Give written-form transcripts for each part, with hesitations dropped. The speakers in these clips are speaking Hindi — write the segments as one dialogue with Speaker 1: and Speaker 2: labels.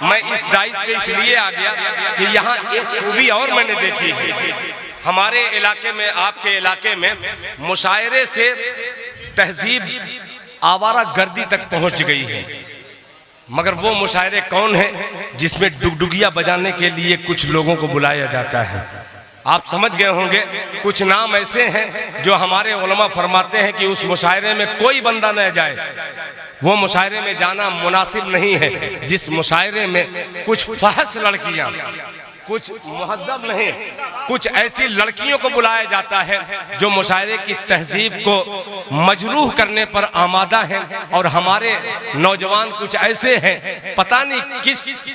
Speaker 1: मैं इस डाइस पे इसलिए आ गया कि यहाँ एक खूबी और मैंने देखी है। हमारे इलाके में, आपके इलाके में मुशायरे से तहजीब आवारा गर्दी तक पहुंच गई है, मगर वो मुशायरे कौन है जिसमें डुगडुगिया बजाने के लिए कुछ लोगों को बुलाया जाता है। आप समझ गए होंगे, कुछ नाम ऐसे हैं जो हमारे उलमा फरमाते हैं कि उस मुशायरे में कोई बंदा न जाए, वो मुशायरे में जाना मुनासिब नहीं है। जिस मुशायरे में कुछ फहश लड़कियां, कुछ मुहज्जब नहीं, कुछ ऐसी लड़कियों को बुलाया जाता है जो मुशायरे की तहजीब को मजरूह करने पर आमादा हैं, और हमारे नौजवान कुछ ऐसे हैं, पता नहीं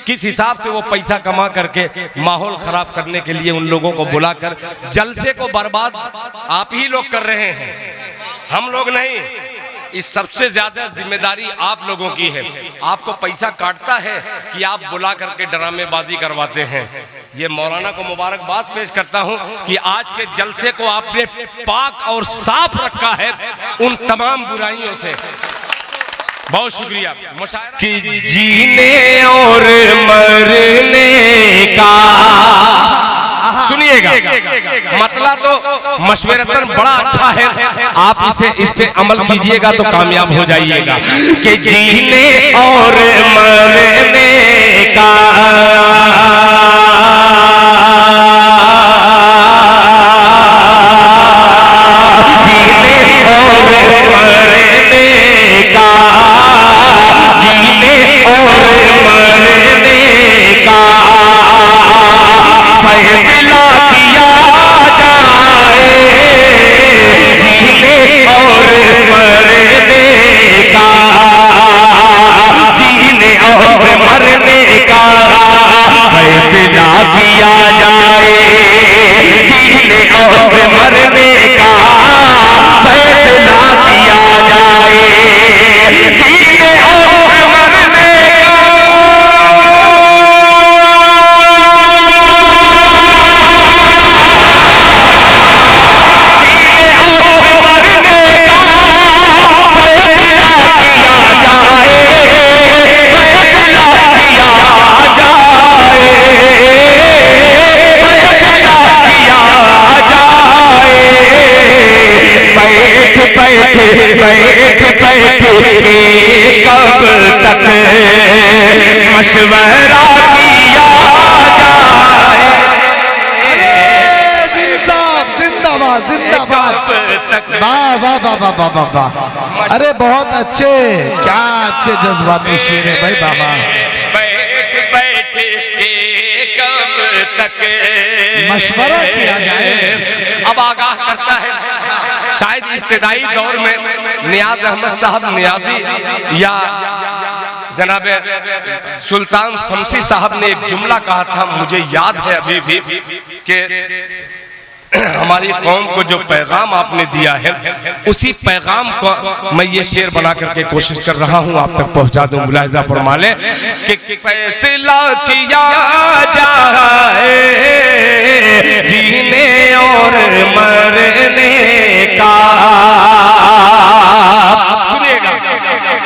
Speaker 1: किस हिसाब से वो पैसा कमा करके माहौल खराब करने के लिए उन लोगों को बुलाकर जलसे को बर्बाद आप ही लोग कर रहे हैं, हम लोग नहीं। इस सबसे ज्यादा जिम्मेदारी आप लोगों की है। आपको पैसा काटता है कि आप बुला करके ड्रामेबाजी करवाते हैं। ये मौलाना को मुबारकबाद पेश करता हूं कि आज के जलसे को आपने पाक और साफ रखा है उन तमाम बुराइयों से। बहुत शुक्रिया। मुशायरा
Speaker 2: कि जीने और मरने का
Speaker 1: सुनिएगा, मतलब तो मशवरतन बड़ा अच्छा है, आप इस पे अमल कीजिएगा तो कामयाब हो जाइएगा।
Speaker 2: कि जीने और मरने का जीने और मरने का, जीने और मरने का फैसला किया जाए, जीने और मरने का, जीने और मरने का फैसला किया जाए, जीने और मरने का फैसला किया जाए, जीने और मरने बैठ बैठ के कब तक मशवरा किया जाए।
Speaker 3: दिल साहब जिंदाबाद जिंदाबाद, वाह वाह वाह वाह वाह वाह वाह, अरे बहुत अच्छे, क्या अच्छे जज्बाती शेर है भाई बाबा।
Speaker 1: बैठ बैठ के कब तक
Speaker 3: मशवरा किया जाए।
Speaker 1: अब आगाह करता है, शायद इब्तिदाई दौर में नियाज अहमद साहब नियाजी या जनाब सुल्तान शमसी साहब ने एक जुमला कहा था, मुझे याद है अभी भी, कि हमारी कौम को जो पैगाम आपने दिया है उसी पैगाम को मैं ये शेर बना करके कोशिश कर रहा हूँ आप तक पहुँचा दूँ। मुलाहिजा फरमा लें कि फैसला किया जाए जीने और मरने का। सुनिएगा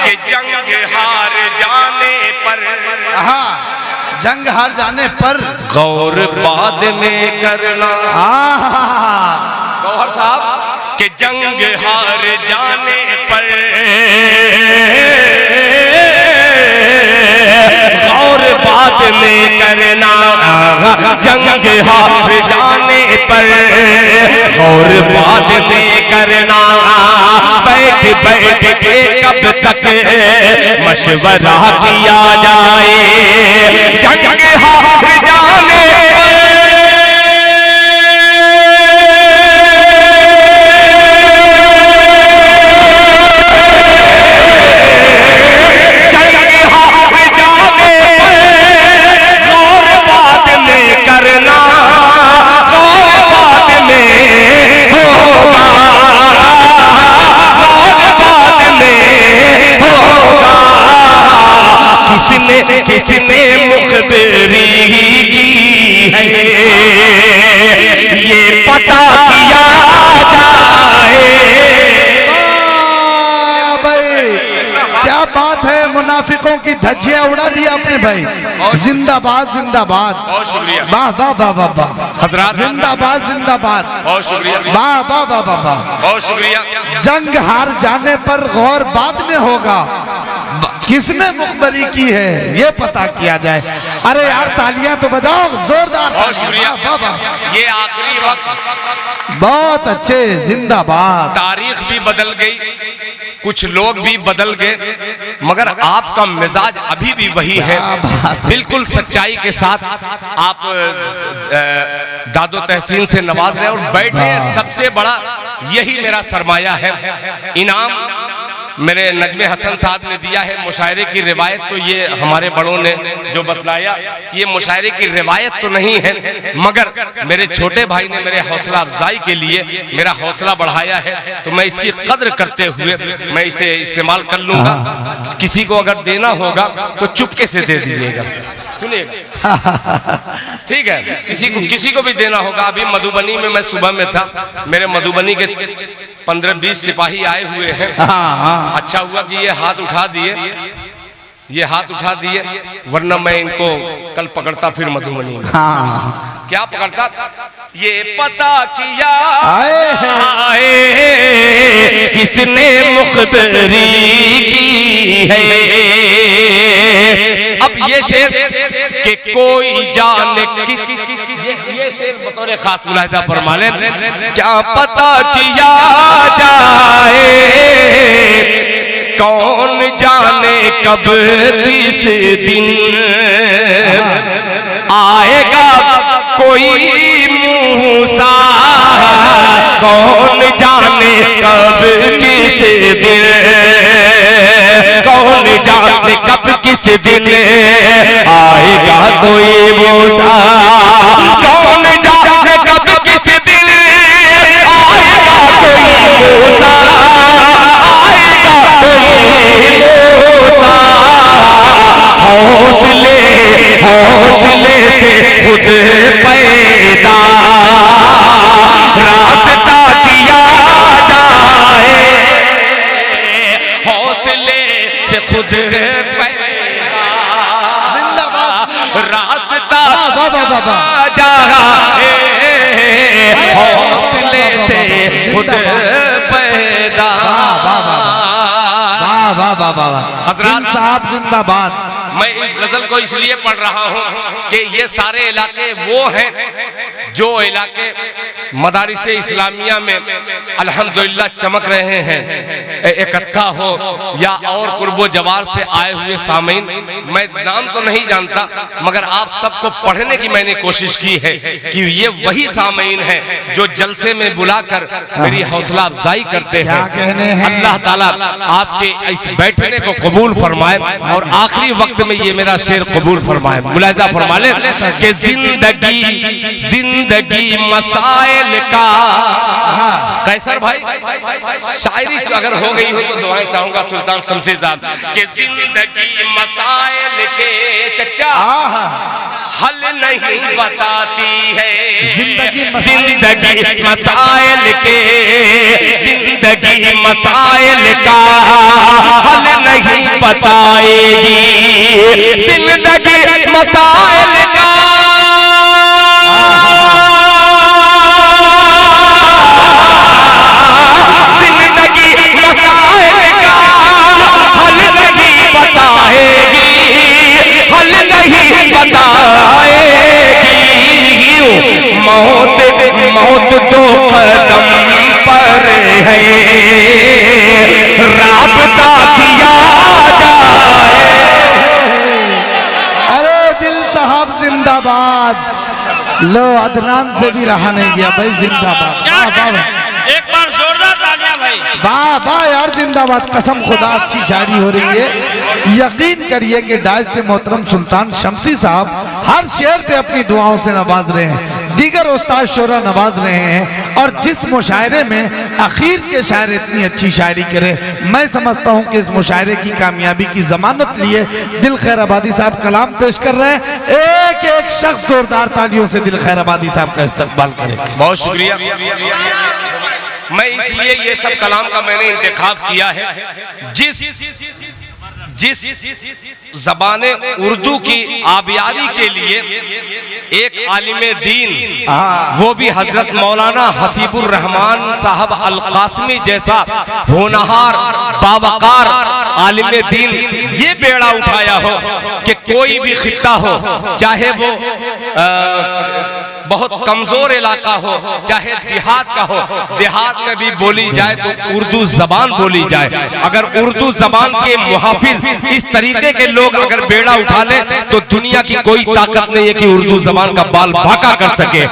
Speaker 1: कि जंग हार जाने पर,
Speaker 3: जंग हार जाने पर
Speaker 1: गौर बाद में करना। गौहर साहब कि जंग हार जाने पर गौर बाद में करना, जंग हार जाने पर गौर बाद में करना, बैठ बैठ के कब तक मशवरा किया जाए, जंग हार जाने
Speaker 3: धज्जियां उड़ा दिया अपने भाई। जिंदाबाद जिंदाबाद।
Speaker 1: बहुत शुक्रिया।
Speaker 3: वाह वाह वाह वाह वाह
Speaker 1: हजरात,
Speaker 3: जिंदाबाद जिंदाबाद।
Speaker 1: बहुत शुक्रिया।
Speaker 3: वाह वाह वाह वाह वाह।
Speaker 1: बहुत शुक्रिया।
Speaker 3: जंग हार जाने पर गौर बाद में होगा, किसने मुखबरी की है ये पता किया जाए। अरे यार तालियां तो बजाओ जोरदार।
Speaker 1: बहुत शुक्रिया।
Speaker 3: वाह वाह।
Speaker 1: ये आखिरी वक्त,
Speaker 3: बहुत अच्छे, जिंदाबाद।
Speaker 1: तारीख भी बदल गई, कुछ लोग भी बदल गए, मगर आपका मिजाज अभी भी वही है। बिल्कुल सच्चाई के साथ आप दादो तहसीन से नवाज रहे और बैठे हैं। सबसे बड़ा यही मेरा सरमाया है। इनाम मेरे नजमे हसन साहब ने दिया है मुशायरे की रिवायत, तो ये हमारे बड़ों ने जो बतलाया ये मुशायरे की रिवायत तो नहीं है, मगर मेरे छोटे भाई ने मेरे हौसला अफजाई के लिए मेरा हौसला बढ़ाया है, तो मैं इसकी कद्र करते हुए मैं इसे इस्तेमाल कर लूंगा। किसी को अगर देना होगा तो चुपके से दे दीजिएगा, सुनिएगा, ठीक है। किसी को भी देना होगा। अभी मधुबनी में मैं सुबह में था, मेरे मधुबनी के 15-20 सिपाही आए हुए हैं। अच्छा हुआ कि ये हाथ उठा दिए, वरना मैं इनको कल पकड़ता फिर मधुबनी में। क्या पकड़ता? ये पता किया
Speaker 3: आए
Speaker 2: किसने मुखबरी की है।
Speaker 1: अब ये शेर के कोई जाने किस, ये शेर बतौर खास मुलाहिजा फरमा लें।
Speaker 2: क्या पता किया जाए, कौन जाने कब किस दिन आएगा कोई मूसा, कौन जाने कब किस दिन, कौन जाने कब किस दिन आएगा कोई मूसा, कौन जाने कब किस दिन आएगा कोई मूसा, आएगा कोई मूसा। हौसले हौसले से खुद पैदा रास्ता किया जाए,
Speaker 1: हौसले से खुद पैदा रास्ता जाए, हौसले से खुद पैदा।
Speaker 3: हजरत साहब जिंदाबाद।
Speaker 1: मैं इस गजल को इसलिए पढ़ रहा हूँ कि ये सारे इलाके वो हैं जो इलाके मदारिस इस्लामिया में अल्हम्दुलिल्लाह चमक रहे हैं, इकट्ठा हो या और कुर्बो जवार से आए हुए सामीन। मैं नाम तो नहीं जानता, मगर आप सबको पढ़ने की मैंने कोशिश की है कि ये वही सामीन है जो जलसे में बुलाकर मेरी हौसला अफजाई करते हैं। अल्लाह ताला आपके इस बैठने को कबूल फरमाए और आखिरी वक्त में ये मेरा शेर कबूल फरमाए। मुलाहिजा फरमा ले कि जिंदगी मसाइल का। कैसर भाई शायरी अगर हो गई हो तो दुआएं चाहूंगा सुल्तान शमशेर साहब कि जिंदगी मसाइल के चचा हल नहीं बताती है, जिंदगी मसाइल के, जिंदगी मसाइल का हल नहीं बताएगी, जिंदगी मसाइल का मौत मौत दो कदम पर है, राबता किया जाए।
Speaker 3: अरे दिल साहब जिंदाबाद। लो अदनान से भी रहा नहीं गया भाई, जिंदाबाद।
Speaker 4: एक बार जोरदार तालियां भाई।
Speaker 3: वाह वाह यार जिंदाबाद। कसम खुदा अच्छी शायरी हो रही है। यकीन करिए कि डायस्ते मोहतरम सुल्तान शमसी साहब हर शेर पे अपनी दुआओं से नवाज रहे हैं, दीगर उस्ताद शोरा नवाज रहे हैं, और जिस मुशायरे में आखिर के शायर इतनी अच्छी शायरी करे, मैं समझता हूं कि इस मुशायरे की कामयाबी की जमानत लिए दिल खैर आबादी साहब कलाम पेश कर रहे हैं। एक एक शख्स जोरदार तालियों से दिल खैर आबादी साहब का इस्तकबाल करे।
Speaker 1: बहुत शुक्रिया। मैं इसलिए ये सब कलाम का मैंने इंतखाब किया है, जिस ज़बान उर्दू की आबियारी के लिए एक आलिम दीन, वो भी हजरत मौलाना हसीबुर रहमान साहब अल कासमी जैसा होनहार बावकार आलिम दीन ये बेड़ा उठाया हो कि कोई भी खित्ता हो, चाहे वो बहुत कमजोर इलाका हो, चाहे देहात का हो, देहात में भी बोली जाए तो उर्दू जबान बोली जाए। अगर उर्दू जबान के मुहाफिज इस तरीके के लोग अगर बेड़ा उठा ले तो दुनिया की कोई ताकत नहीं है कि उर्दू जबान का बाल बाका कर सके।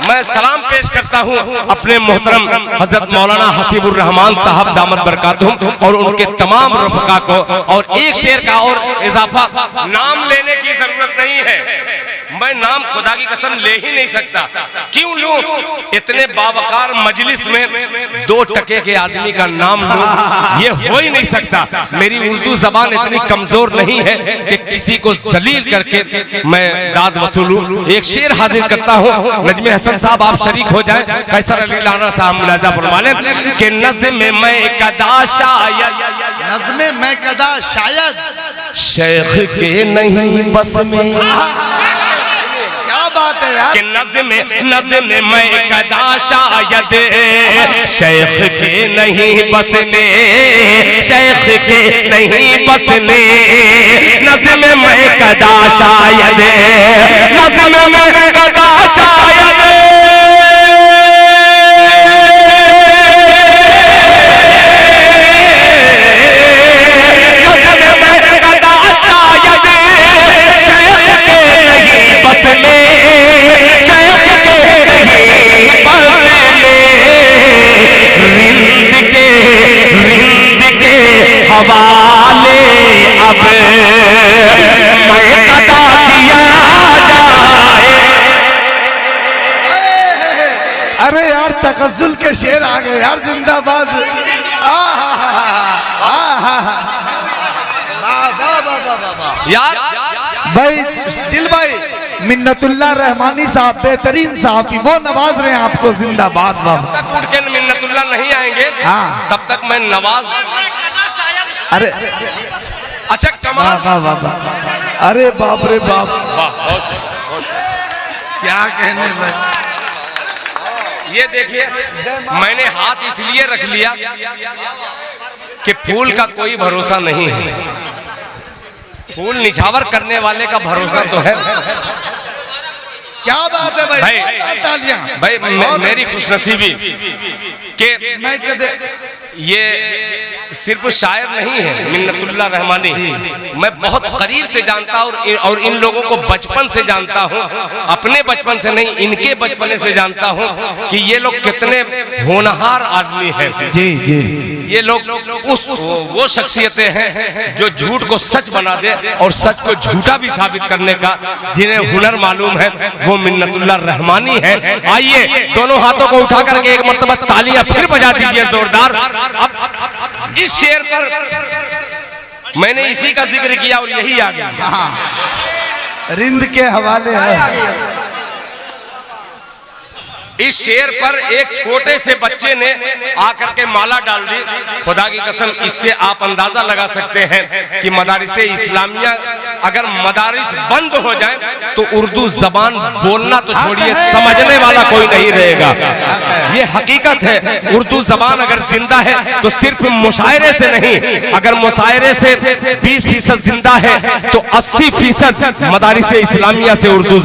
Speaker 1: मैं सलाम पेश करता हूं अपने मोहतरम हजरत मौलाना हसीबुर रहमान साहब दामत बरकातुहुम और उनके तमाम रफ़का को। और एक शेर का और इजाफा, नाम लेने की जरूरत नहीं है, मैं नाम खुदा की कसम ले ही नहीं सकता। क्यों लूं? इतने बावकार मजलिस में 2 टके के आदमी का नाम लूं, ये हो ही नहीं सकता। मेरी उर्दू जबान इतनी कमजोर नहीं है कि किसी को जलील करके मैं दाद वसूलूं। एक शेर हाजिर करता हूं, नजमे हसन साहब आप शरीक हो जाएं। कैसर अली लाना साहब मुलाजा फरमा लें कि नज़्म में कदा शायद,
Speaker 3: नज़्म में कदा शायद
Speaker 1: शेख के नहीं बस में,
Speaker 3: क्या बात है यार,
Speaker 1: कि नज़्म में कदा शायद शेख के नहीं बस में, शेख के नहीं बस में, नज़्म में कदा शायद, नज़्म में कदा शायद, हवाले अब मैं कदा किया जाए।
Speaker 3: अरे यार तकज्जुल के शेर आ गए यार, जिंदाबाद।
Speaker 1: यार
Speaker 3: भाई दिल भाई मिन्नतुल्लाह रहमानी साहब बेहतरीन साहब वो नवाज रहे हैं आपको, जिंदाबाद बाबा।
Speaker 1: तक उठ के मिन्नतुल्लाह नहीं आएंगे तब तक मैं नवाज।
Speaker 3: अरे
Speaker 1: अच्छा कमाल,
Speaker 3: अरे बाप रे बाप, क्या कहने भाई।
Speaker 1: ये देखिए मैंने हाथ इसलिए रख लिया कि फूल का कोई भरोसा नहीं है, फूल निछावर करने वाले का भरोसा तो है।
Speaker 3: क्या बात है भाई, तालियां
Speaker 1: भाई मेरी खुशनसीबी कि
Speaker 3: मैं कदे
Speaker 1: ये सिर्फ शायर नहीं है मिन्नतुल्लाह रहमानी, मैं बहुत करीब से जानता हूँ और इन लोगों को बचपन से जानता हूँ, अपने बचपन से नहीं इनके बचपन से जानता हूँ कि ये लोग कितने होनहार आदमी हैं।
Speaker 3: जी जी,
Speaker 1: ये लोग वो शख्सियतें हैं जो झूठ को सच बना दे और सच को झूठा भी साबित करने का जिन्हें हुनर मालूम है, वो मिन्नतुल्लाह रहमानी है। आइए दोनों हाथों को उठा करके एक मर्तबा तालियां फिर बजा दीजिए जोरदार। अब इस शेर पर मैंने इसी का जिक्र किया और यही आ गया,
Speaker 3: रिंद के हवाले है।
Speaker 1: इस शेर पर एक छोटे से बच्चे ने आकर के माला डाल दी। खुदा की कसम इससे आप अंदाजा लगा सकते हैं कि मदारिसे इस्लामिया अगर मदारिस बंद हो जाए तो उर्दू जबान बोलना तो छोड़िए समझने वाला कोई नहीं रहेगा। ये हकीकत है। उर्दू जबान अगर जिंदा है तो सिर्फ मुशायरे से नहीं, अगर मुशायरे से 20% जिंदा है तो 80% मदारिसे इस्लामिया से उर्दू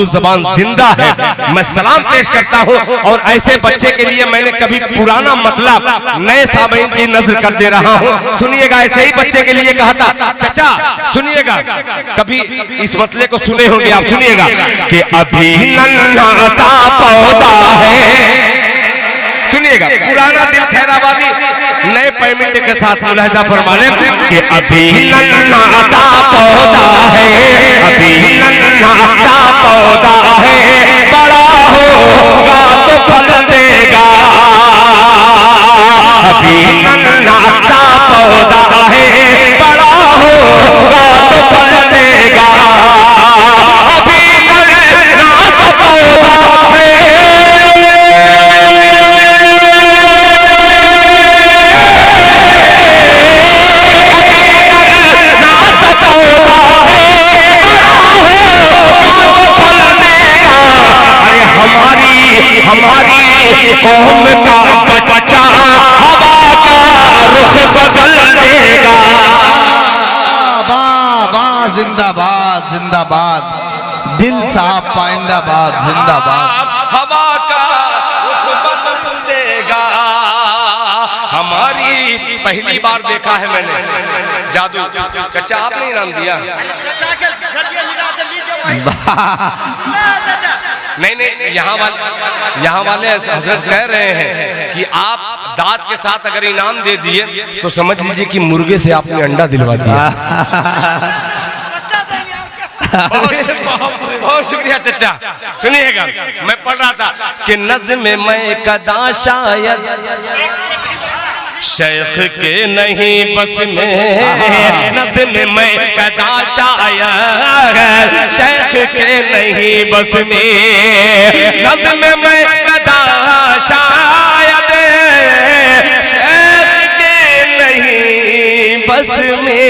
Speaker 1: जबान जिंदा है। मैं सलाम पेश करता हूं और ऐसे बच्चे के लिए मैंने कभी पुराना मतलब नए सामीन की नजर कर दे रहा हूं। सुनिएगा, ऐसे ही बच्चे के लिए कहा था चचा, सुनिएगा, कभी इस मतले को सुने होंगे आप, सुनिएगा कि अभी नन्हा सा पौधा है। सुनिएगा, पुराना दिल खैराबादी नए पेमेंट के साथ मुलाहिजा फरमा लें कि अभी नन्हा सा पौधा है, अभी नन्हा सा पौधा है, बड़ा होगा तो फल देगा। अभी नन्हा सा पौधा है, बड़ा होगा तो फल देगा। अभी नन्हा सा पौधा है,
Speaker 3: जिंदाबाद जिंदाबाद, दिल साहब पाइंदाबाद जिंदाबाद।
Speaker 1: हवा का रुख बदल देगा। हमारी पहली बार देखा है मैंने जादू। चचा आपने इनाम दिया? नहीं, यहाँ वाले हजरत कह रहे हैं कि आप दांत के साथ अगर इनाम दे दिए तो समझ लीजिए कि मुर्गे से आपने अंडा दिलवा दिया। बहुत शुक्रिया चचा। सुनिएगा, मैं पढ़ रहा था कि नज़्म में कदा शायद शेख के नहीं बस में, नज़्म में कदा शायद शेख के नहीं बस में, नज़्म में कदा शायद शेख के नहीं बस में,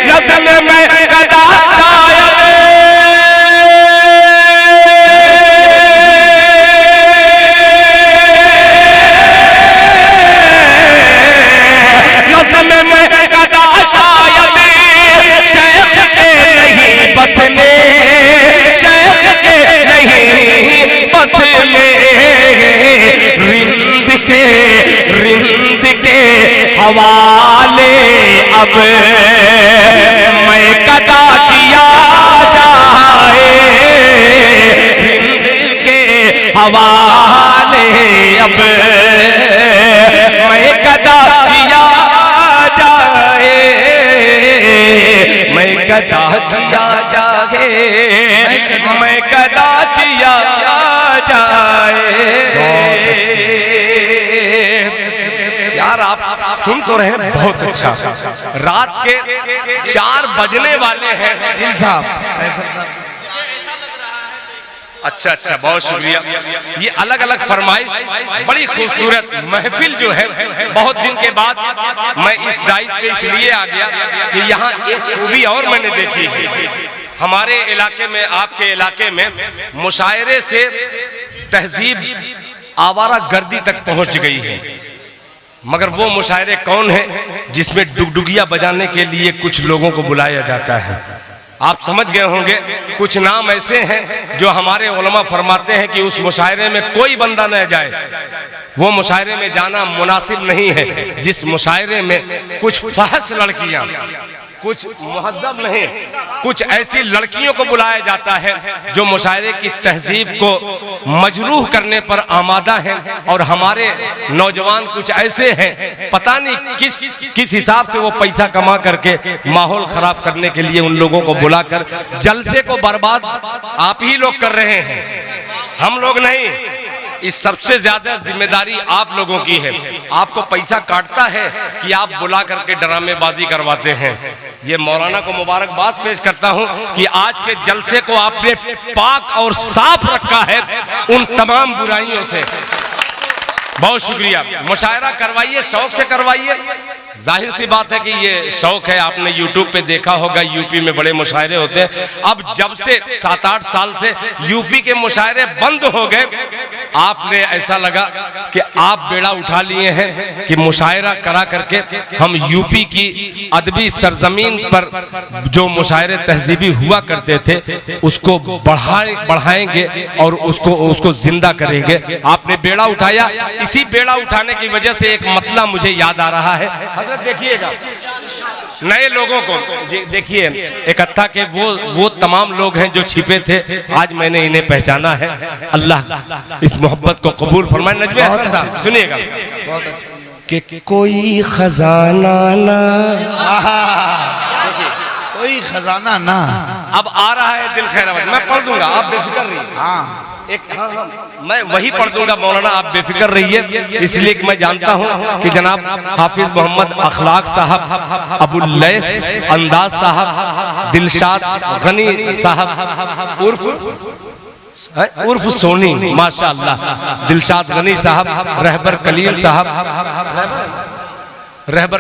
Speaker 1: नज़्म में कदा शायद हवाले अब मैं कदा किया जाए, हिंद के हवाले अब मैं कदा किया जाए, मैं कदा किया जाए, मैं कदा किया जाए। यार आप सुन तो रहे हैं, बहुत अच्छा। रात के 4 बजने वाले हैं।
Speaker 3: दिल साहब
Speaker 1: अच्छा, बहुत शुक्रिया। ये अलग अलग फरमाइश, बड़ी खूबसूरत महफिल जो है, बहुत दिन के बाद मैं इस डाइस पे इसलिए आ गया कि यहाँ एक खूबी और मैंने देखी है। हमारे इलाके में, आपके इलाके में मुशायरे से तहजीब आवारा गर्दी तक पहुंच गई है। मगर वो मुशायरे कौन है जिसमें डुगडुगिया बजाने के लिए कुछ लोगों को बुलाया जाता है? आप समझ गए होंगे। कुछ नाम ऐसे हैं जो हमारे उलमा फरमाते हैं कि उस मुशायरे में कोई बंदा न जाए, वो मुशायरे में जाना मुनासिब नहीं है। जिस मुशायरे में कुछ फहश लड़कियां, कुछ मुहज्जब नहीं, कुछ ऐसी लड़कियों को बुलाया जाता है जो मुशायरे की तहजीब को मजरूह करने पर आमादा हैं। और हमारे नौजवान कुछ ऐसे हैं, पता नहीं किस हिसाब से वो पैसा कमा करके माहौल खराब करने के लिए उन लोगों को बुलाकर जलसे को बर्बाद आप ही लोग कर रहे हैं, हम लोग नहीं। इस सबसे ज्यादा जिम्मेदारी आप लोगों की है। आपको पैसा काटता है कि आप बुला करके ड्रामेबाजी करवाते हैं। ये मौलाना को मुबारकबाद पेश करता हूं कि आज के जलसे को आपने पाक और साफ रखा है उन तमाम बुराइयों से। बहुत शुक्रिया। मुशायरा करवाइए, शौक से करवाइए। जाहिर सी बात है कि ये शौक है। आपने यूट्यूब पे देखा होगा, यूपी में बड़े मुशायरे होते हैं। अब जब से 7-8 साल से यूपी के मुशायरे बंद हो गए, आपने ऐसा लगा कि आप बेड़ा उठा लिए हैं कि मुशायरा करा करके हम यूपी की अदबी सरजमीन पर जो मुशायरे तहजीबी हुआ करते थे उसको बढ़ाएंगे और उसको जिंदा करेंगे। आपने बेड़ा उठाया। इसी बेड़ा उठाने की वजह से एक मतला मुझे याद आ रहा है। हजरत देखिएगा, नए लोगों को देखिए, इकट्ठा के वो तमाम लोग हैं जो छिपे थे, आज मैंने इन्हें पहचाना है। अल्लाह इस मोहब्बत को कबूल फरमाए। नजमे हसन साहब सुनिएगा,
Speaker 3: बहुत अच्छा।
Speaker 1: कि कोई खजाना ना,
Speaker 3: कोई खजाना ना।
Speaker 1: अब आ रहा है दिल खैराबाद, मैं पढ़ दूंगा, आप बेफिक्र रहिए।
Speaker 3: हाँ
Speaker 1: मैं वही पढ़ दूंगा मौलाना, आप बेफिक्र रहिए। इसलिए कि मैं जानता हूं कि जनाब हाफिज मोहम्मद अखलाक साहब, अबुल लैस अंदाज साहब, दिलशाद गनी साहब उर्फ सोनी, माशाअल्लाह, दिलशाद गनी साहब, रहबर कलील साहब, रहबर